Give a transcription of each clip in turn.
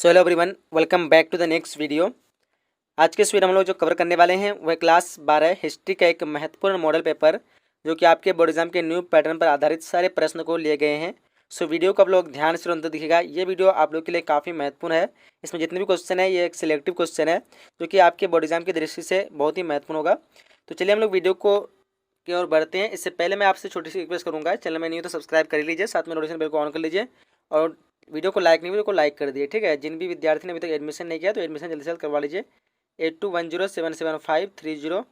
So hello everyone, welcome back to the next video. आज के इस वीडियो में हम लोग जो कवर करने वाले हैं वह क्लास 12 हिस्ट्री का एक महत्वपूर्ण मॉडल पेपर जो कि आपके बोर्ड एग्जाम के न्यू पैटर्न पर आधारित सारे प्रश्न को लिए गए हैं। सो वीडियो को आप लोग ध्यान से अंत दिखेगा। ये वीडियो आप लोग के लिए काफ़ी महत्वपूर्ण है। इसमें जितने भी क्वेश्चन है ये एक सिलेक्टिव क्वेश्चन है जो कि आपके बोर्ड एग्जाम की दृष्टि से बहुत ही महत्वपूर्ण होगा। तो चलिए हम लोग वीडियो को की ओर बढ़ते हैं। इससे पहले मैं आपसे छोटी सी रिक्वेस्ट करूँगा, चैनल में नहीं हो तो सब्सक्राइब कर लीजिए, साथ में नोटिफिकेशन बेल को ऑन कर लीजिए और वीडियो को लाइक नहीं, वीडियो को लाइक कर दिए। ठीक है, जिन भी विद्यार्थी ने अभी तक एडमिशन नहीं किया तो एडमिशन जल्दी से जल्द करवा लीजिए। 8210775306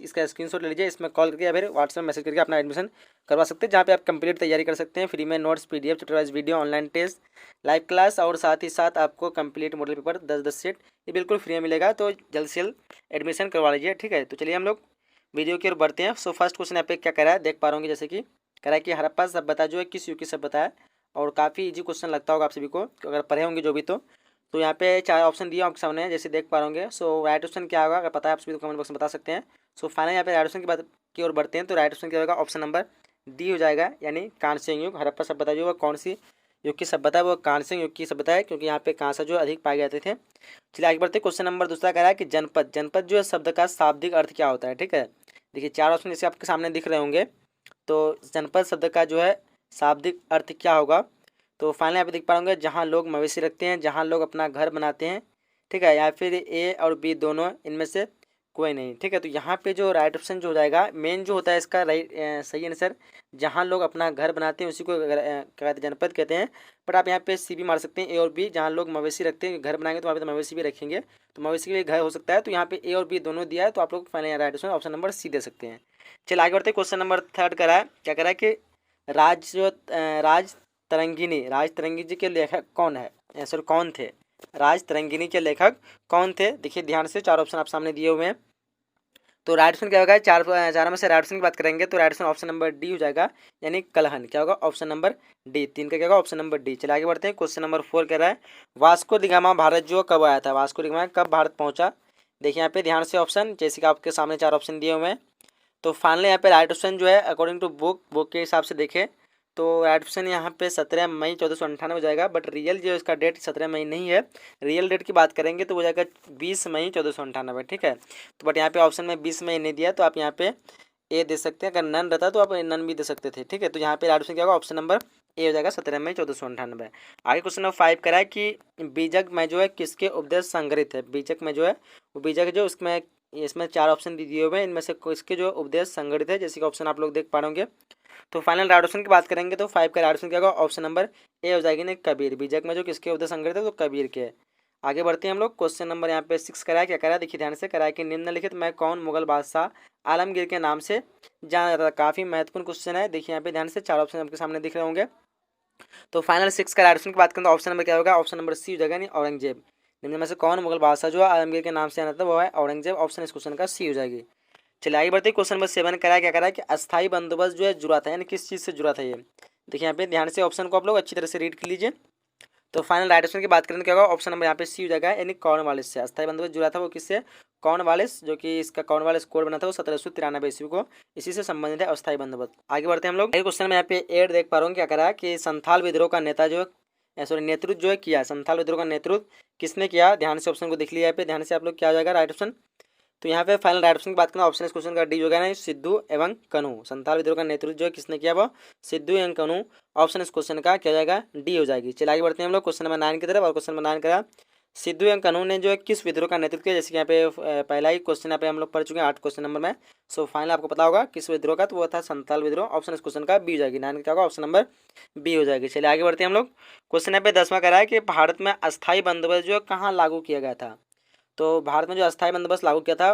इसका स्क्रीनशॉट ले लीजिए। इसमें कॉल करके या फिर व्हाट्सएप मैसेज करके अपना एडमिशन करवा सकते हैं, जहाँ पे आप कंप्लीट तैयारी कर सकते हैं। फ्री में notes, PDF, chapter wise video, online test, live class और साथ ही साथ आपको कंप्लीट मॉडल पेपर 10-10 सेट ये बिल्कुल फ्री में मिलेगा। तो जल्द से जल्द एडमिशन करवा लीजिए। ठीक है, तो चलिए हम लोग वीडियो की ओर बढ़ते हैं। सो फर्स्ट क्वेश्चन यहाँ पे क्या कह रहा है, देख पा रहे होंगे जैसे कि कह रहा है कि हड़प्पा सभ्यता जो है किस युग की सभ्यता है, और काफ़ी इजी क्वेश्चन लगता होगा आप सभी को अगर पढ़े होंगे जो भी। तो यहाँ पे 4 ऑप्शन दिए आपके सामने जैसे देख पा होंगे। सो राइट ऑप्शन क्या होगा अगर पता है आप सभी तो कमेंट बॉक्स में बता सकते हैं। सो फाइनल यहाँ पे राइट ऑप्शन की बात की ओर बढ़ते हैं। तो राइट ऑप्शन क्या होगा, ऑप्शन नंबर डी हो जाएगा, यानी कांस्य युग। हड़प्पा सभ्यता जो है कौन सी युग की सभ्यता है, वो कांस्य युग की सभ्यता है, क्योंकि यहाँ पे कांसा जो अधिक पाए जाते थे। चलिए आगे बढ़ते हैं। क्वेश्चन नंबर दूसरा कह रहा है कि जनपद, जनपद जो है शब्द का शाब्दिक अर्थ क्या होता है। ठीक है, देखिए 4 ऑप्शन जैसे आपके सामने दिख रहे होंगे। तो जनपद शब्द का जो है शाब्दिक अर्थ क्या होगा, तो फाइनल यहाँ पे देख पाओगे जहाँ लोग मवेशी रखते हैं, जहाँ लोग अपना घर बनाते हैं। ठीक है, या फिर ए और बी दोनों इनमें से कोई नहीं। ठीक है, तो यहाँ पे जो राइट ऑप्शन जो हो जाएगा मेन जो होता है इसका राइट सही आंसर जहाँ लोग अपना घर बनाते हैं उसी को क्या कहते हैं, जनपद कहते हैं। बट आप यहाँ पे सी भी मार सकते हैं, ए और बी। जहाँ लोग मवेशी रखते हैं, घर बनाएंगे तो वहाँ पे तो मवेशी भी रखेंगे, तो मवेशी के लिए घर हो सकता है। तो यहाँ पे ए और बी दोनों दिया है, तो आप लोग final right option option number C दे सकते हैं। चलिए आगे बढ़ते हैं। क्वेश्चन नंबर थर्ड करा है, क्या करा है कि राज तरंगिणी, राज तरंगिणी जी के लेखक कौन है, सर कौन थे, राज तरंगिणी के लेखक कौन थे। देखिए ध्यान से 4 ऑप्शन आप सामने दिए हुए हैं। तो राइट ऑप्शन क्या होगा, चार में से राइट ऑप्शन की बात करेंगे तो right option option number D हो जाएगा, यानी कलहन। क्या होगा, ऑप्शन नंबर डी। 3 का क्या होगा, ऑप्शन नंबर डी। चलिए आगे बढ़ते हैं। क्वेश्चन नंबर 4 कह रहा है वास्को दी गामा भारत जो कब आया था, वास्को दी गामा कब भारत पहुंचा। देखिए यहाँ पे ध्यान से ऑप्शन जैसे कि आपके सामने 4 ऑप्शन दिए हुए हैं। तो फाइनली यहाँ पे राइट ऑप्शन जो है अकॉर्डिंग टू बुक के हिसाब से देखें तो राइट ऑप्शन यहाँ पे 17 मई 1498 हो जाएगा। बट रियल जो इसका डेट 17 मई नहीं है, रियल डेट की बात करेंगे तो हो जाएगा 20 मई 1498। ठीक है, तो बट यहाँ पे ऑप्शन में 20 मई नहीं दिया, तो आप यहाँ पे ए दे सकते हैं। अगर नन रहता तो आप नन भी दे सकते थे। ठीक है, तो यहाँ पे राइट ऑप्शन क्या होगा, ऑप्शन नंबर ए हो जाएगा, 17 मई 1498। आगे क्वेश्चन नंबर 5 करा है कि बीजक में जो है किसके उपदेश संग्रहित है। बीजक में जो है वो बीजक जो उसमें इसमें 4 ऑप्शन दिए हुए हैं, इनमें से किसके जो उपदेश संगठित है, जैसे कि ऑप्शन आप लोग देख पा रहे होंगे। तो फाइनल राइट ऑप्शन की बात करेंगे तो 5 का राइट ऑप्शन क्या होगा, ऑप्शन नंबर ए हो जाएगी ना, कबीर। बीजक में जो किसके उपदेश संगठित है तो कबीर के। आगे बढ़ते हैं हम लोग। क्वेश्चन नंबर यहाँ पे 6 करा है, क्या करा है, देखिए ध्यान से करा है कि निम्नलिखित में कौन मुगल बादशाह आलमगीर के नाम से जाना जाता था। काफी महत्वपूर्ण क्वेश्चन है। देखिए यहाँ पे ध्यान से 4 ऑप्शन आपके सामने दिख रहे होंगे। तो फाइनल 6 का राइट ऑप्शन की बात करें तो ऑप्शन नंबर क्या होगा, ऑप्शन नंबर सी हो जाएगा, यानी औरंगजेब। निम्न में से कौन मुगल बादशाह जो है आलमगीर के नाम से जाना था, वो है औरंगजेब। ऑप्शन इस क्वेश्चन का सी हो जाएगी। चलिए आगे बढ़ते हैं। क्वेश्चन नंबर 7 करा है, क्या करा है कि अस्थाई बंदोबस्त जो है जुड़ा था, यानी किस चीज़ से जुड़ा था ये। देखिए यहाँ पे ध्यान से ऑप्शन को आप लोग अच्छी तरह से रीड कर लीजिए। तो फाइनल राइट ऑप्शन की बात करें तो क्या होगा, ऑप्शन नंबर यहाँ पे सी हो जाएगा, यानी कॉर्नवालिस से। अस्थाई बंदोबस्त जुड़ा था वो किससे, कॉर्नवालिस, जो कि इसका कॉर्नवालिस कोड बना था वो 1793 ईस्वी को, इसी से संबंधित है अस्थाई बंदोबस्त। आगे बढ़ते हैं हम लोग। क्वेश्चन में यहाँ पे एड देख पा रहे हो, क्या करा है कि संथाल विद्रोह का नेता जो सॉरी नेतृत्व जो है किया, संथाल विद्रोह का नेतृत्व किसने किया। ध्यान से ऑप्शन को देख लिया यहाँ पे, ध्यान से आप लोग क्या हो जाएगा राइट ऑप्शन। तो यहाँ पे फाइनल राइट ऑप्शन की बात करें ऑप्शन इस क्वेश्चन का डी हो गया ना, सिद्धू एवं कन्हू। संथाल विद्रोह का नेतृत्व जो है किसने किया, वो सिद्धू एवं कन्हू। ऑप्शन इस क्वेश्चन का क्या हो जाएगा, डी हो जाएगी। चलिए आगे बढ़ते हैं हम लोग क्वेश्चन नंबर 9 की तरफ। और क्वेश्चन नंबर 9 का सिद्धू एवं कन्हू ने जो है किस विद्रोह का नेतृत्व किया। जैसे कि यहाँ पे पहला ही क्वेश्चन यहाँ पे हम लोग पढ़ चुके हैं 8 क्वेश्चन नंबर में। सो फाइनल आपको पता होगा किस विद्रोह का, तो वो था संथाल विद्रोह। ऑप्शन इस क्वेश्चन का बी हो जाएगी। 9 का क्या होगा, ऑप्शन नंबर बी हो जाएगी। चलिए आगे बढ़ते हैं हम लोग। क्वेश्चन यहाँ पे 10वां करा है कि भारत में अस्थायी बंदोबस्त जो है कहाँ लागू किया गया था। तो भारत में जो अस्थायी बंदोबस्त लागू किया था,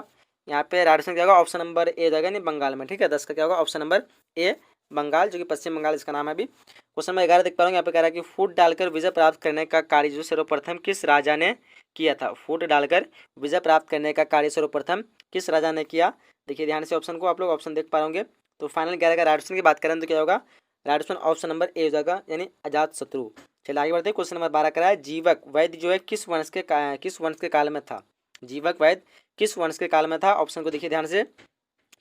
यहाँ पे राइट ऑप्शन क्या होगा, ऑप्शन नंबर ए जाएगा, नहीं बंगाल में। ठीक है, 10 का क्या होगा, ऑप्शन नंबर ए बंगाल, जो कि पश्चिम बंगाल इसका नाम है अभी। क्वेश्चन नंबर 11 देख पा रहे हैं, यहाँ पे कह रहा है कि फूट डालकर विजय प्राप्त करने का कार्य जो सर्वप्रथम किस राजा ने किया था। फूट डालकर विजय प्राप्त करने का कार्य सर्वप्रथम किस राजा ने किया। देखिए ध्यान से ऑप्शन को आप लोग ऑप्शन देख पा होंगे। तो फाइनल 11 का राइट ऑप्शन की बात करें तो क्या होगा, right option option number A हो जाएगा, यानी अजात शत्रु। चलिए आगे बढ़ते हैं। क्वेश्चन नंबर 12 करा है जीवक वैद्य जो है किस वंश के काल में था। जीवक वैद्य किस वंश के काल में था। ऑप्शन को देखिए ध्यान से।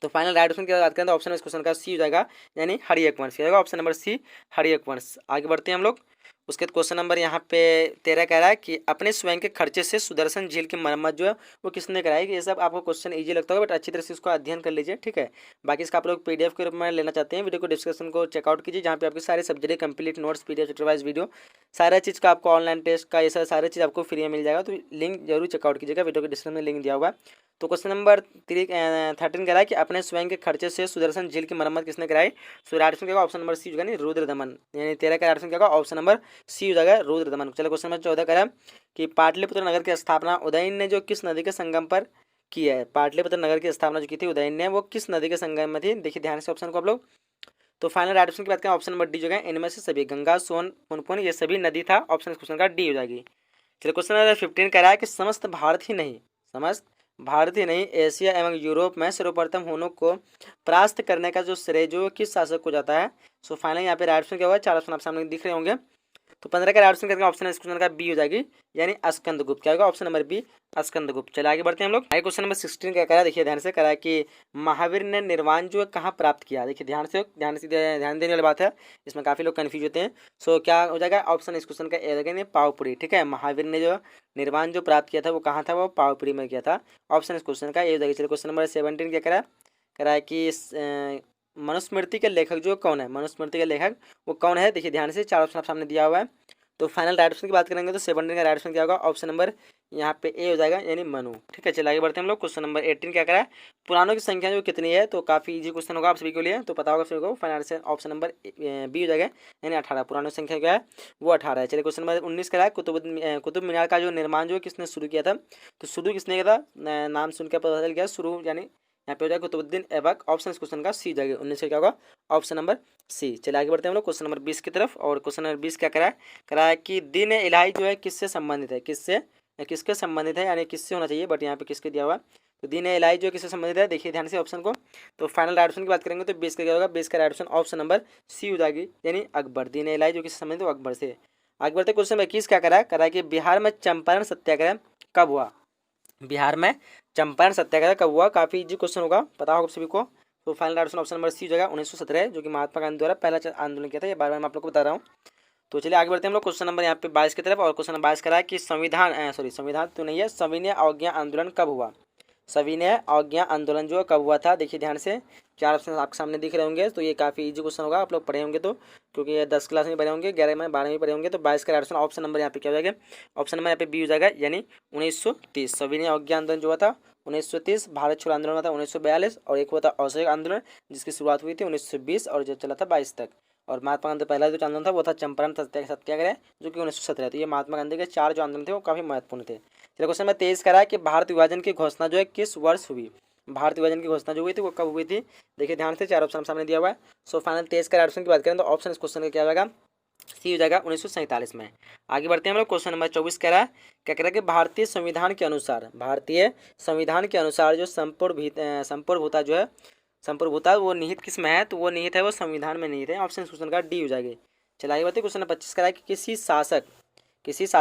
तो फाइनल राइट ऑप्शन की बात करें तो ऑप्शन इस क्वेश्चन का सी हो जाएगा, यानी हरियक वंश। क्या होगा, ऑप्शन नंबर सी हरियक वंश। आगे बढ़ते हैं हम लोग। उसके बाद क्वेश्चन नंबर यहाँ पे 13 कह रहा है कि अपने स्वयं के खर्चे से सुदर्शन झील की मरम्मत जो है वो किसने कराई। ये सब आपको क्वेश्चन इजी लगता होगा, बट अच्छी तरह से इसको अध्ययन कर लीजिए, ठीक है। बाकी इसका आप लोग पीडीएफ के रूप में लेना चाहते हैं, वीडियो को डिस्क्रिप्शन को चेकआउट कीजिए, जहाँ पे आपके सारे subject complete notes, PDF, chapter wise video, सारा चीज़ का आपको ऑनलाइन टेस्ट का ये सारा चीज़ आपको फ्री में मिल जाएगा। तो लिंक जरूर चेकआउट कीजिएगा, वीडियो के डिस्क्रिप्शन में लिंक दिया होगा। तो क्वेश्चन नंबर 13 कह रहा है कि अपने स्वयं के खर्चे से सुदर्शन झील की मरम्मत किसने कराई। सो ऑप्शन क्या होगा, ऑप्शन नंबर सी हो जाएगा रुद्रदमन, यानी 13 का ऑप्शन क्या होगा, ऑप्शन नंबर सी हो जाएगा रुद्रदमन। चलो क्वेश्चन नंबर 14 कह रहा है कि पाटलिपुत्र नगर की स्थापना उदयन ने जो किस नदी के संगम पर की है। पाटलिपुत्र नगर की स्थापना जो की थी उदयन ने, वो किस नदी के संगम में थी। देखिए ध्यान से ऑप्शन को आप लोग। तो फाइनल ऑप्शन की बात करें, ऑप्शन नंबर डी जो है इनमें से सभी, गंगा, सोन, पुनपुन, ये सभी नदी था। ऑप्शन क्वेश्चन का डी हो जाएगी। चलिए क्वेश्चन नंबर 15 कह रहा है कि समस्त भारत ही नहीं एशिया एवं यूरोप में सर्वप्रथम हुनों को परास्त करने का जो श्रेय जो किस शासक को जाता है। सो फाइनल यहाँ पे राइट ऑप्शन क्या होगा, 4 ऑप्शन आप सामने दिख रहे होंगे। तो 15 का राइट ऑप्शन करके ऑप्शन इस क्वेश्चन का बी हो जाएगी, यानी स्कंदगुप्त। क्या होगा, ऑप्शन नंबर बी स्कंदगुप्त। चलिए आगे बढ़ते हैं हम लोग। आगे क्वेश्चन नंबर 16 क्या करा है, देखिए ध्यान से करा है कि महावीर ने निर्वाण जो है कहाँ प्राप्त किया। देखिए ध्यान देने वाली बात है, इसमें काफी लोग कंफ्यूज होते हैं। सो क्या हो जाएगा, ऑप्शन इस क्वेश्चन का ए जाएगा पावपुरी, ठीक है। महावीर ने जो निर्वाण जो प्राप्त किया था वो कहाँ था, वो पावपुरी में किया था। ऑप्शन इस क्वेश्चन का ए हो जाएगा। चलिए क्वेश्चन नंबर 17 क्या करा है कि मनुस्मृति के लेखक जो कौन है, मनुस्मृति के लेखक वो कौन है। देखिए ध्यान से 4 ऑप्शन आप सामने दिया हुआ है। तो फाइनल राइट ऑप्शन की बात करेंगे तो 17 का राइट ऑप्शन क्या होगा, ऑप्शन नंबर यहाँ पे ए हो जाएगा, यानी मनु, ठीक है। चलिए आगे बढ़ते हैं हम लोग। क्वेश्चन नंबर 18 क्या करा है, पुराणों की संख्या जो कितनी है। तो काफी इजी क्वेश्चन होगा आप सभी के लिए, तो पता होगा सभी को। फाइनल से ऑप्शन नंबर बी हो जाएगा, यानी 18। पुराणों की संख्या क्या है, वो 18 है। चलिए क्वेश्चन नंबर 19 करा है, कुतुब मीनार का जो निर्माण जो किसने शुरू किया था। तो शुरू किसने किया था, नाम सुनकर पता चल गया, शुरू यानी यहाँ पे हो जाएगा कुतुबुद्दीन ऐबक। ऑप्शन इस क्वेश्चन का सी जाएगा, 19 का क्या होगा, ऑप्शन नंबर सी। चलिए आगे बढ़ते हैं हम लोग क्वेश्चन नंबर 20 की तरफ। और क्वेश्चन नंबर 20 क्या करा है कि दीन इलाही जो है किससे संबंधित है, किसके संबंधित है, यानी किससे होना चाहिए, बट यहाँ पे किसके दिया हुआ। तो दीन इलाही जो किससे संबंधित है, देखिए ध्यान से ऑप्शन को। तो फाइनल राइट ऑप्शन की बात करेंगे तो 20 का क्या होगा, 20 का right option option number C हो जाएगी, यानी अकबर। दीन इलाही जो किससे संबंधित है, वो अकबर से। आगे बढ़ते क्वेश्चन नंबर 21 क्या करा है कि बिहार में चंपारण सत्याग्रह कब हुआ। बिहार में चंपारण सत्याग्रह कब हुआ, काफी इजी क्वेश्चन होगा, पता होगा सभी को। तो final option option number C हो जाएगा 1917, जो कि महात्मा गांधी द्वारा पहला आंदोलन किया था। ये बार बार मैं आप लोग को बता रहा हूँ। तो चलिए आगे बढ़ते हैं हम लोग क्वेश्चन नंबर यहाँ पे 22 की तरफ। और क्वेश्चन नंबर 22 करा है कि संविधान तो नहीं है, सविनय अवज्ञा आंदोलन कब हुआ। सविनय अवज्ञा आंदोलन जो कब हुआ था। देखिए ध्यान से 4 ऑप्शन आपके सामने दिख रहे होंगे। तो ये काफी इजी क्वेश्चन होगा, आप लोग पढ़े होंगे तो, क्योंकि ये 10 क्लास में पढ़े होंगे, 11 में 12 में पढ़े होंगे। तो 22 का ऑप्शन ऑप्शन नंबर यहाँ पे क्या हो जाएगा, ऑप्शन नंबर यहाँ पे बी हो जाएगा, यानी 1930। सविनय अवज्ञा आंदोलन जो हुआ था 1930, भारत छोड़ो आंदोलन हुआ था 1942, और एक हुआ था असहयोग आंदोलन जिसकी शुरुआत हुई थी 1920 और जो चला था 22 तक। और महात्मा गांधी पहला जो आंदोलन था वो था चंपारण सत्याग्रह, जो कि 1917। तो ये महात्मा गांधी के 4 जो आंदोलन थे वो काफी महत्वपूर्ण थे। चलिए क्वेश्चन नंबर 23 करा है कि भारत विभाजन की घोषणा जो है किस वर्ष हुई। भारत विभाजन की घोषणा जो हुई थी वो कब हुई थी। देखिए ध्यान से 4 ऑप्शन सामने दिया हुआ है। सो फाइनल 23 का ऑप्शन की बात करें तो ऑप्शन इस क्वेश्चन का क्या होगा, सी हो जाएगा 1947 में। आगे बढ़ते हैं हम लोग। क्वेश्चन नंबर 24 कह रहा है क्या कह रहा है कि भारतीय संविधान के अनुसार जो संपूर्ण भूता वो निहित किस में है। तो वो निहित है, वो संविधान में निहित है। ऑप्शन क्वेश्चन का डी हो जाएगी। चलिए आगे बढ़ते हैं। क्वेश्चन नंबर 25 कह रहा है कि किस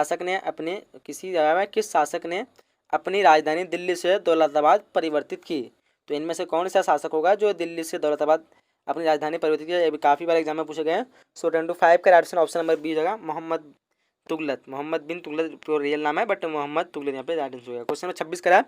शासक ने अपनी राजधानी दिल्ली से दौलताबाद परिवर्तित की। तो इनमें से कौन सा शासक होगा जो दिल्ली से दौलताबाद अपनी राजधानी परिवर्तित किया। ये भी काफी बार एग्जाम में पूछे गए हैं। सो 25 का ऑप्शन नंबर बी होगा, मोहम्मद बिन तुगलक जो रियल नाम है, बट मोहम्मद तुगलक यहाँ पे राइट आंसर होगा। क्वेश्चन नंबर 26 करा,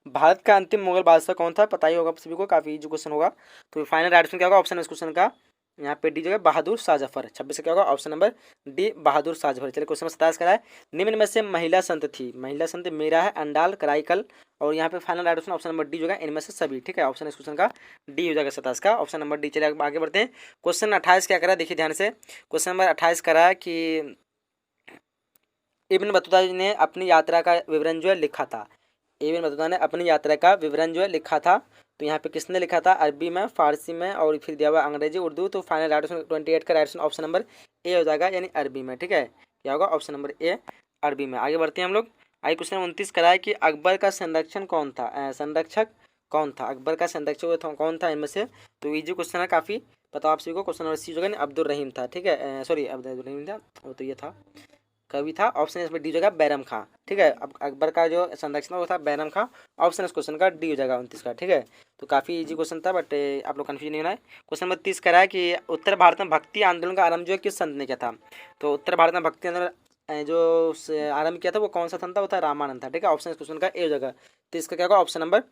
भारत का अंतिम मुगल बादशाह कौन था, पता ही होगा सभी को, काफी इजी क्वेश्चन होगा। तो फाइनल राइट आंसर क्या होगा, ऑप्शन इस क्वेश्चन का यहाँ पे डी जगह बहादुर शाह जफर। 26 का क्या होगा, option number D Bahadur Shah Zafar. चलिए क्वेश्चन नंबर 27 करा है, निम्न में से महिला संत मीरा है, अंडाल, कराईकल, और यहाँ पे final right option number D होगा, इनमें से सभी, ठीक है। ऑप्शन इस क्वेश्चन का डी हो जाएगा 27 का, ऑप्शन नंबर डी। चलिए आगे बढ़ते हैं। क्वेश्चन 28 क्या करा, देखिए ध्यान से। क्वेश्चन नंबर 28 करा कि इब्न बतूता ने अपनी यात्रा का विवरण जो है लिखा था। इब्न बतूता ने अपनी यात्रा का विवरण जो है लिखा था। तो यहाँ पे किसने लिखा था, अरबी में, फारसी में, और फिर दिया हुआ अंग्रेजी, उर्दू। तो फाइनल राइट ऑप्शन 28 का राइट ऑप्शन नंबर ए हो जाएगा, यानी अरबी में, ठीक है। क्या होगा, ऑप्शन नंबर ए अरबी में। आगे बढ़ते हैं हम लोग। आगे क्वेश्चन 29 कराए कि अकबर का संरक्षक कौन था, अकबर का संरक्षक कौन था इनमें से। तो इजी क्वेश्चन है काफी, पता आप सभी को। क्वेश्चन नंबर सी होगा, अब्दुल रहीम था, ठीक है। सॉरी अब्दुल रहीम था, वो तो ये था कवि था, ऑप्शन इसमें डी हो जाएगा बैरम खां। ठीक है, अब अकबर का जो संरक्षक वो था बैरम खां, ऑप्शन इस क्वेश्चन का डी हो जाएगा 29 का। ठीक है, तो काफ़ी इजी क्वेश्चन था, बट आप लोग कन्फ्यूज नहीं होना है। क्वेश्चन नंबर 30 करा है कि उत्तर भारत में भक्ति आंदोलन का आरंभ जो है किस संत ने किया था। तो उत्तर भारत में भक्ति आंदोलन जो आरंभ किया था वो कौन सा संत था, वो था रामानंद था। ठीक है, ऑप्शन इस क्वेश्चन का ए हो जाएगा। तो इसका क्या होगा, ऑप्शन नंबर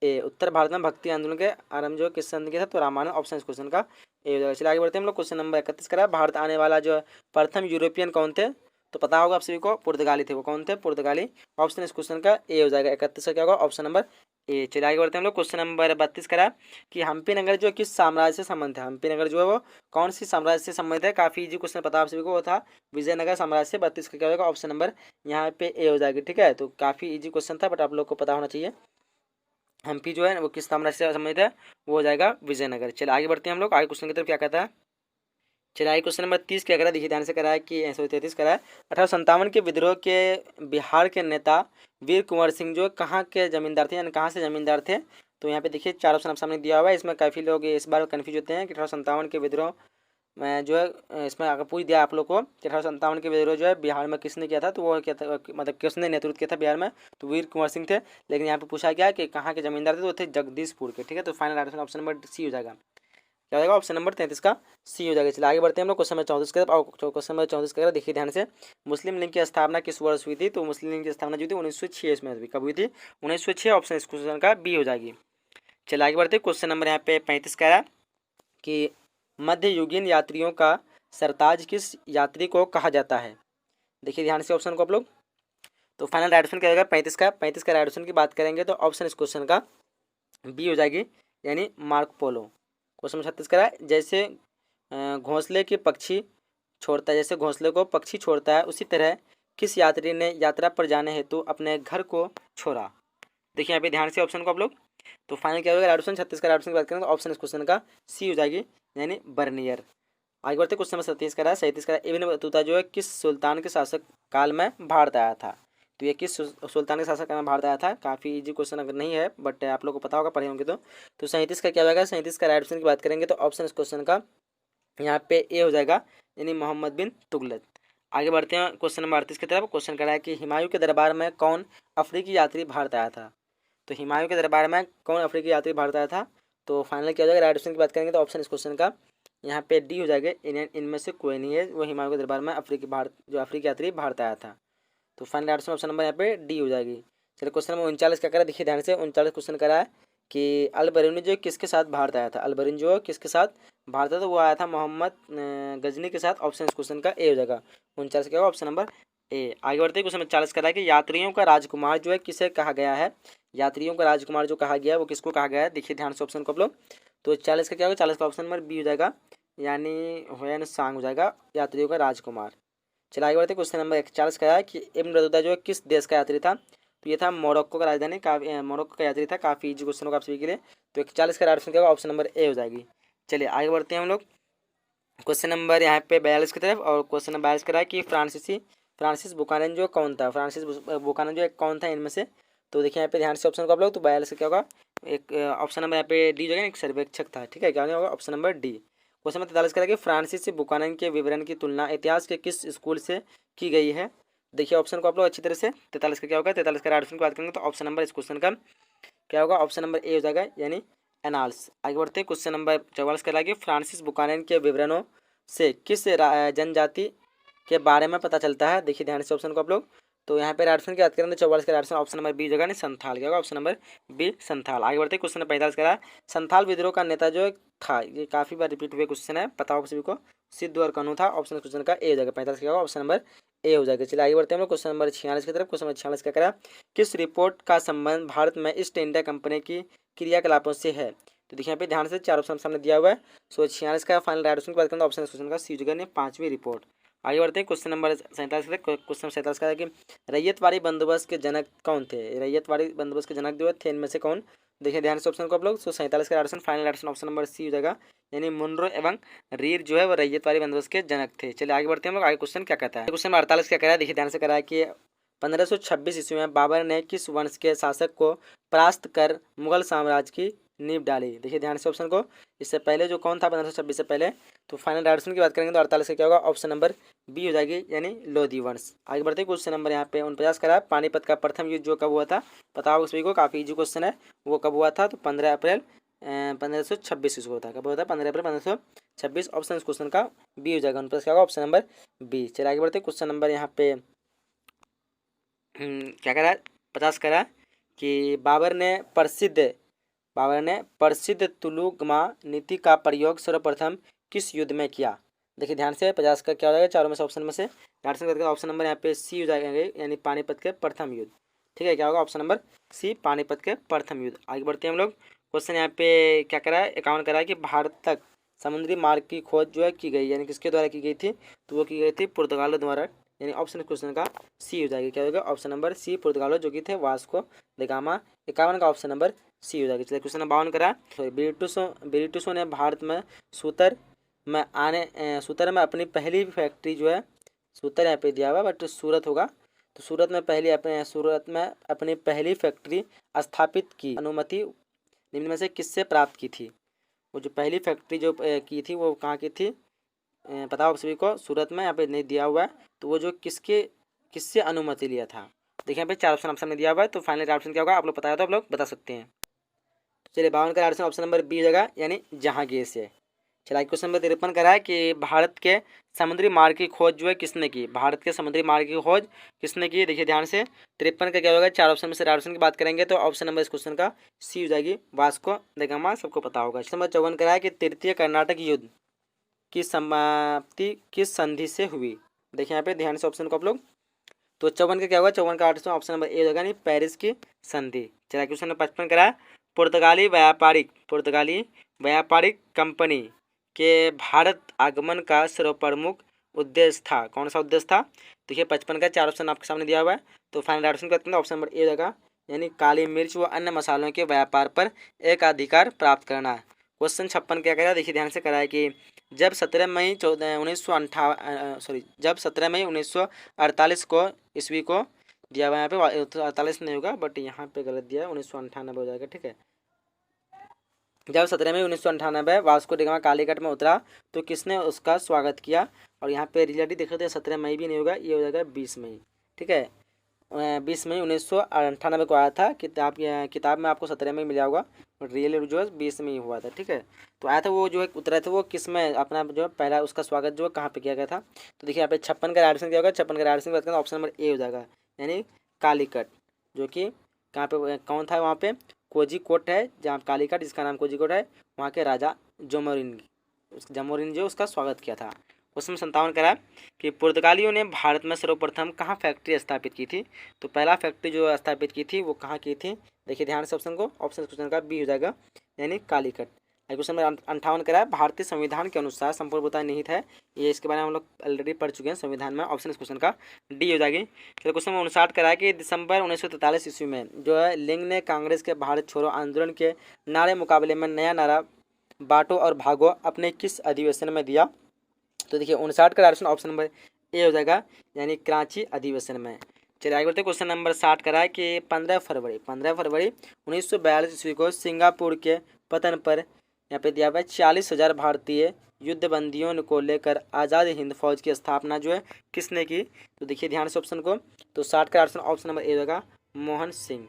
ए, उत्तर भारत में भक्ति आंदोलन के आरंभ जो किस संत ने किया था, तो रामानंद, ऑप्शन इस क्वेश्चन का ए हो जाएगा। चलिए आगे बढ़ते हैं हम लोग। क्वेश्चन नंबर 31 करा, भारत आने वाला जो प्रथम यूरोपियन कौन थे। तो पता होगा आप सभी को, पुर्तगाली थे। वो कौन थे, पुर्तगाली, ऑप्शन इस क्वेश्चन का ए हो जाएगा। 31 का क्या होगा, ऑप्शन नंबर ए। चलिए आगे बढ़ते हैं हम लोग। क्वेश्चन नंबर 32 करा कि हम्पी नगर जो किस साम्राज्य से संबंधित है। हम्पी नगर जो है वो कौन सी साम्राज्य से संबंधित है, काफी इजी क्वेश्चन पता आप सभी को, वो था विजयनगर साम्राज्य से। 32 का क्या होगा, ऑप्शन नंबर यहाँ पे ए हो जाएगी। ठीक है, तो काफी इजी क्वेश्चन था, बट आप लोग को पता होना चाहिए हम्पी जो है वो किस साम्राज्य से संबंधित है, वो हो जाएगा विजयनगर। चलिए आगे बढ़ते हैं हम लोग। आगे क्वेश्चन की तरफ क्या कहता है। चलिए आगे क्वेश्चन नंबर 30 क्या करा, देखिए ध्यान से करा है कि 33 करा है। 1857 के विद्रोह के बिहार के नेता वीर कुंवर सिंह जो कहाँ के जमींदार थे, यानी कहाँ से जमींदार थे। तो यहाँ पे देखिए 4 ऑप्शन आप सामने दिया हुआ है। इसमें काफ़ी लोग इस बार कन्फ्यूज होते हैं कि 1857 के विद्रोह में जो है, इसमें अगर पूछ दिया आप लोग को कि 1857 के विद्रोह जो है बिहार में किसने किया था, तो वो क्या था, मतलब किसने नेतृत्व किया था बिहार में, तो वीर कुंवर सिंह थे। लेकिन यहाँ पे पूछा गया कि कहाँ के जमींदार थे, तो वो थे जगदीशपुर के। ठीक है, तो final answer option number C हो जाएगा। क्या हो जाएगा, ऑप्शन नंबर 33 का सी हो जाएगा। चलिए आगे बढ़ते हैं हम लोग। क्वेश्चन नंबर 34 की तरफ। और क्वेश्चन नंबर 34 का देखिए ध्यान से, मुस्लिम लीग की स्थापना किस वर्ष हुई थी। तो मुस्लिम लीग की स्थापना जो थी 1906 में हुई। कब हुई थी, 1906, ऑप्शन इस क्वेश्चन का बी हो जाएगी। चलिए आगे बढ़ते हैं। क्वेश्चन नंबर यहाँ पे 35 का है कि मध्ययुगीन यात्रियों का सरताज किस यात्री को कहा जाता है। देखिए ध्यान से ऑप्शन को आप लोग। तो फाइनल राइट ऑप्शन क्या होगा 35 का। 35 का राइट ऑप्शन की बात करेंगे तो ऑप्शन इस क्वेश्चन का बी हो जाएगी, यानी मार्को पोलो। क्वेश्चन नंबर 36 करा, जैसे घोंसले के पक्षी छोड़ता है, जैसे घोंसले को पक्षी छोड़ता है, उसी तरह किस यात्री ने यात्रा पर जाने हेतु अपने घर को छोड़ा। देखिए यहाँ पे ध्यान से ऑप्शन को आप लोग। तो फाइनल क्या होगा, राइट ऑप्शन 36 का राइट ऑप्शन की बात करें तो ऑप्शन इस क्वेश्चन का सी हो जाएगी, यानी बर्नियर। आगे बढ़ते क्वेश्चन नंबर 37 का 37 का, इब्न बतूता जो है किस सुल्तान के शासक काल में भारत आया था। तो ये किस सुल्तान के शासक काल में भारत आया था, काफ़ी इजी क्वेश्चन अगर नहीं है, बट आप लोग को पता होगा पढ़े होंगे तो। 37 का क्या होगा, 37 का राइट ऑप्शन की बात करेंगे तो ऑप्शन इस क्वेश्चन का यहाँ पे ए हो जाएगा, यानी मोहम्मद बिन तुगलक। आगे बढ़ते हैं क्वेश्चन नंबर 38 की तरफ। क्वेश्चन कर रहा है कि हुमायूं के दरबार में कौन अफ्रीकी यात्री भारत आया था। तो हुमायूं के दरबार में कौन अफ्रीकी यात्री भारत आया था। तो फाइनल क्या हो जाएगा, राइट ऑप्शन की बात करेंगे तो ऑप्शन इस क्वेश्चन का यहाँ पे डी हो जाएगा, इनमें से कोई नहीं है वो हुमायूं के दरबार में अफ्रीकी यात्री भारत आया था। तो फाइनल राइट ऑप्शन नंबर यहाँ पे डी हो जाएगी। चलिए क्वेश्चन नंबर 39 क्या करा, देखिए ध्यान से 39 क्वेश्चन करा है कि अल बरूनी जो किसके साथ भारत आया था। अल बरूनी जो किसके साथ भारत आया था, तो वो आया था मोहम्मद गजनी के साथ। ऑप्शन इस क्वेश्चन का ए हो जाएगा। 39 क्या होगा, ऑप्शन नंबर ए। आगे बढ़ते क्वेश्चन नंबर 40 करा है कि यात्रियों का राजकुमार जो है किसे कहा गया है। यात्रियों का राजकुमार जो कहा गया है वो किसको कहा गया है, देखिए ध्यान से ऑप्शन को आप लोग। तो 40 का क्या होगा, 40 का ऑप्शन नंबर बी हो जाएगा, यानी हुसैन सांग हो जाएगा, यात्रियों का राजकुमार। चलिए आगे बढ़ते क्वेश्चन नंबर 41 का है कि इब्न बतूता जो है किस देश का यात्री था। तो ये था मोरक्को का राजधानी, मोरक्को का यात्री था। काफ़ी इजी क्वेश्चन होगा आप सभी के लिए। तो 41 का राइट ऑप्शन क्या होगा, ऑप्शन नंबर ए हो जाएगी। चलिए आगे बढ़ते हैं हम लोग क्वेश्चन नंबर यहाँ पे 42 की तरफ। और क्वेश्चन नंबर 42 करा है कि फ्रांसिस बुकानन जो कौन था। फ्रांसिस बुकानन जो कौन था इनमें से। तो देखिए यहाँ पे ध्यान से ऑप्शन को आप लोग। तो 42 क्या होगा, एक ऑप्शन नंबर यहाँ पे डी जो है, एक सर्वेक्षक था। ठीक है, क्या होगा, option number D. Question number 43 करा कि फ्रांसिस बुकानन के विवरण की तुलना इतिहास के किस स्कूल से की गई है। देखिए ऑप्शन को आप लोग अच्छी तरह से। 43 का क्या होगा, 43 का राइट ऑप्शन की बात करेंगे तो ऑप्शन नंबर इस क्वेश्चन का क्या होगा, ऑप्शन नंबर ए हो जाएगा, यानी एनाल्स। आगे बढ़ते हैं क्वेश्चन नंबर 44 का कि फ्रांसिस बुकानन के विवरणों से किस जनजाति के बारे में पता चलता है। देखिए ध्यान से ऑप्शन को आप लोग। तो यहाँ पे राइट ऑप्शन की बात करें तो 44 का right option option number B जगह नहीं, संथाल। क्या होगा, ऑप्शन नंबर बी संथाल। आगे बढ़ते क्वेश्चन नंबर 45 का संथाल विद्रोह का नेता जो था, ये काफी बार रिपीट हुए क्वेश्चन है, पता होगा सभी को, सिद्धू और कन्हू था। ऑप्शन क्वेश्चन का ए हो जाएगा। 45 का होगा, ऑप्शन नंबर ए हो जाएगा। चलिए आगे बढ़ते हैं हम लोग क्वेश्चन नंबर 46 की तरफ। क्वेश्चन नंबर 46 क्या करा, किस रिपोर्ट का संबंध भारत में ईस्ट इंडिया कंपनी की क्रियाकलापों से है। तो देखिए यहाँ पे ध्यान से 4 ऑप्शन सामने दिया हुआ है। सो 46 का फाइनल राइट ऑप्शन की बात करें तो ऑप्शन क्वेश्चन का सी जगह ने 5वीं रिपोर्ट। आगे बढ़ते हैं क्वेश्चन नंबर 47 की। क्वेश्चन 47 का है कि रैयतवाड़ी बंदोबस्त के जनक कौन थे। रैयतवाड़ी बंदोबस्त के जनक जो थे इनमें से कौन। देखिए ध्यान से ऑप्शन को आप लोग। सो 47 का option final option option number C हो जाएगा, यानी मुनरो एवं रीर जो है वो रैयतवाड़ी बंदोबस्त के जनक थे। चलिए आगे बढ़ते हैं हम लोग। आगे क्वेश्चन क्या कहता है, क्वेश्चन 48 क्या कह रहा है, देखिए ध्यान से कह रहा है कि 1526 ईस्वी में बाबर ने किस वंश के शासक को परास्त कर मुगल साम्राज्य की नींव डाली। देखिए ध्यान से ऑप्शन को, इससे पहले जो कौन था 1526 से पहले। तो फाइनल राइटेशन की बात करेंगे तो 48 का क्या होगा, ऑप्शन नंबर बी हो जाएगी, यानी लोधी वंश। आगे बढ़ते क्वेश्चन नंबर यहाँ पे 49 का है, पानीपत का प्रथम युद्ध जो कब हुआ था, पता होगा सभी को, काफी इजी क्वेश्चन है। वो कब हुआ था, तो 15 अप्रैल 1526 इसको होता है। कब होता है, 15 अप्रैल 1526। ऑप्शन इस क्वेश्चन का बी हो जाएगा। 49 क्या होगा, ऑप्शन नंबर बी। चलिए आगे बढ़ते क्वेश्चन नंबर यहाँ पे क्या करा है, 50 करा कि बाबर ने प्रसिद्ध तुलुगमा नीति का प्रयोग सर्वप्रथम किस युद्ध में किया। देखिए ध्यान से 50 का क्या हो जाएगा, चारों में से ऑप्शन में से ऑप्शन नंबर यहाँ पे सी हो जाएगा, यानी पानीपत के प्रथम युद्ध। ठीक है, क्या होगा, ऑप्शन नंबर सी, पानीपत के प्रथम युद्ध। आगे बढ़ते हैं हम लोग। क्वेश्चन यहाँ पे क्या करा है, 51 करा है कि भारत तक समुद्री मार्ग की खोज जो है की गई, यानी किसके द्वारा की गई थी, तो वो की गई थी पुर्तगालों द्वारा, यानी ऑप्शन क्वेश्चन का सी हो जाएगी। क्या होगा, ऑप्शन नंबर सी, पुर्तगालो जो कि थे वास्को द गामा। 51 का ऑप्शन नंबर सी हो जाएगी। चलिए क्वेश्चन नंबर 52 करा, ब्रिटिशों ने भारत में सूतर में अपनी पहली फैक्ट्री जो है, सूतर यहाँ पे दिया हुआ बट सूरत होगा, तो सूरत में अपनी पहली फैक्ट्री स्थापित की अनुमति निम्न में से किससे प्राप्त की थी। वो जो पहली फैक्ट्री जो की थी वो कहाँ की थी, पता हो सभी को, सूरत में, यहाँ पे नहीं दिया हुआ है। तो वो जो किससे अनुमति लिया था। देखिए यहाँ पे 4 ऑप्शन में दिया हुआ है, तो फाइनल ऑप्शन क्या होगा, आप लोग बताया तो आप लोग बता सकते हैं। चलिए 52 का ऑप्शन नंबर बी जगह, यानी जहांगीर से। चलिए क्वेश्चन नंबर 53 करा है कि भारत के समुद्री मार्ग की खोज जो है किसने की, भारत के समुद्री मार्ग की खोज किसने की। देखिए ध्यान से 53 का क्या होगा, 4 ऑप्शन में से ऑप्शन की बात करेंगे तो ऑप्शन नंबर इस क्वेश्चन का सी हो जाएगी, वास्को द गामा, सबको पता होगा। क्वेश्चन नंबर 54 करा है कि तृतीय कर्नाटक युद्ध की समाप्ति किस संधि से हुई। देखिए यहाँ पे ध्यान से ऑप्शन को आप लोग, तो 54 का क्या होगा, 54 का ऑप्शन नंबर ए होगा, नहीं पेरिस की संधि। चलिए क्वेश्चन नंबर 55 करा है, पुर्तगाली व्यापारिक कंपनी के भारत आगमन का सर्वप्रमुख उद्देश्य था, कौन सा उद्देश्य था। देखिए 55 का 4 ऑप्शन आपके सामने दिया हुआ है, तो फाइनल ऑप्शन करते हैं ऑप्शन नंबर ए होगा, यानी काली मिर्च व अन्य मसालों के व्यापार पर एकाधिकार प्राप्त करना। क्वेश्चन 56 क्या करा, देखिए ध्यान से करा है कि जब 17 मई 1948 को ईस्वी को दिया हुआ, यहाँ पे 48 नहीं होगा बट यहाँ पे गलत दिया है, 1998 हो जाएगा। ठीक है, जब 17 मई 1998 वास्को डी गामा कालीकट में उतरा तो किसने उसका स्वागत किया। और यहाँ पे रिलेटिव देखे तो 17 मई भी नहीं होगा, ये हो जाएगा 20 मई। ठीक है, 20 मई 1998 को आया था। किताब में आपको 17 मई मिला होगा, बट रियल जो है 20 में ही हुआ था। ठीक है, तो आया था वो जो है उतरा था, वो किस में अपना जो पहला उसका स्वागत जो है कहाँ पे किया गया था। तो देखिए यहाँ पे 56 का राइट क्या होगा, 56 का राइट बात करें ऑप्शन नंबर ए हो जाएगा, यानी कालीकट, जो कि कहाँ पे कौन था, वहाँ पे कोझिकोड है, जहाँ कालीकट जिसका नाम कोझिकोड है, वहाँ के राजा जमोरिन जो उसका स्वागत किया था। क्वेश्चन 57 करा कि पुर्तगालियों ने भारत में सर्वप्रथम कहाँ फैक्ट्री स्थापित की थी। तो पहला फैक्ट्री जो स्थापित की थी वो कहाँ की थी। देखिए ध्यान से ऑप्शन को, ऑप्शन क्वेश्चन का बी हो जाएगा, यानी कालीकट। क्वेश्चन नंबर 58 करा है, भारतीय संविधान के अनुसार संपूर्णता निहित है, ये इसके बारे में हम लोग ऑलरेडी पढ़ चुके हैं संविधान में। ऑप्शन इस क्वेश्चन का डी हो जाएगी। फिर क्वेश्चन नंबर 59 करा है कि दिसंबर 1943 ईस्वी में जो है लिंग ने कांग्रेस के भारत छोड़ो आंदोलन के नारे मुकाबले में नया नारा बांटो और भागो अपने किस अधिवेशन में दिया। तो देखिए 59 का ऑप्शन नंबर ए हो जाएगा, यानी कराची अधिवेशन में। चलिए आगे बढ़ते हैं। क्वेश्चन नंबर 60 करा है कि 15 फरवरी 1942 ईस्वी को सिंगापुर के पतन पर यहाँ पे दिया हुआ है 40,000 भारतीय युद्धबंदियों को लेकर आज़ाद हिंद फौज की स्थापना जो है किसने की। तो देखिए ध्यान से ऑप्शन को, तो 60 का ऑप्शन नंबर ए होगा, मोहन सिंह।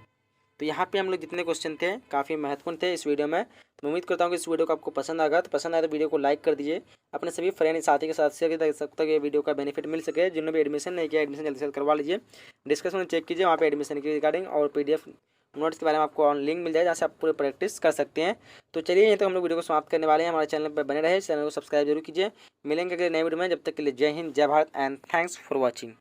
तो यहाँ पे हम लोग जितने क्वेश्चन थे काफ़ी महत्वपूर्ण थे इस वीडियो में। तो उम्मीद करता हूँ कि इस वीडियो को आपको पसंद आएगा। तो पसंद आए तो वीडियो को लाइक कर दीजिए, अपने सभी फ्रेंड साथी के साथ शेयर कर सकते हैं, ये वीडियो का बेनिफिट मिल सके। जिन्होंने भी एडमिशन नहीं किया एडमिशन जल्दी से करवा लीजिए। डिस्क्रिप्शन में चेक कीजिए, वहाँ पे एडमिशन की रिगार्डिंग और PDF नोट्स के बारे में आपको लिंक मिल जाए, जहाँ से आप पूरे प्रैक्टिस कर सकते हैं। तो चलिए यहीं तक हम लोग वीडियो को समाप्त करने वाले हैं। हमारे चैनल पर बने रहे, चैनल को सब्सक्राइब जरूर कीजिए। मिलेंगे अगले नए वीडियो में, जब तक के लिए जय हिंद, जय Bharat and thanks for watching.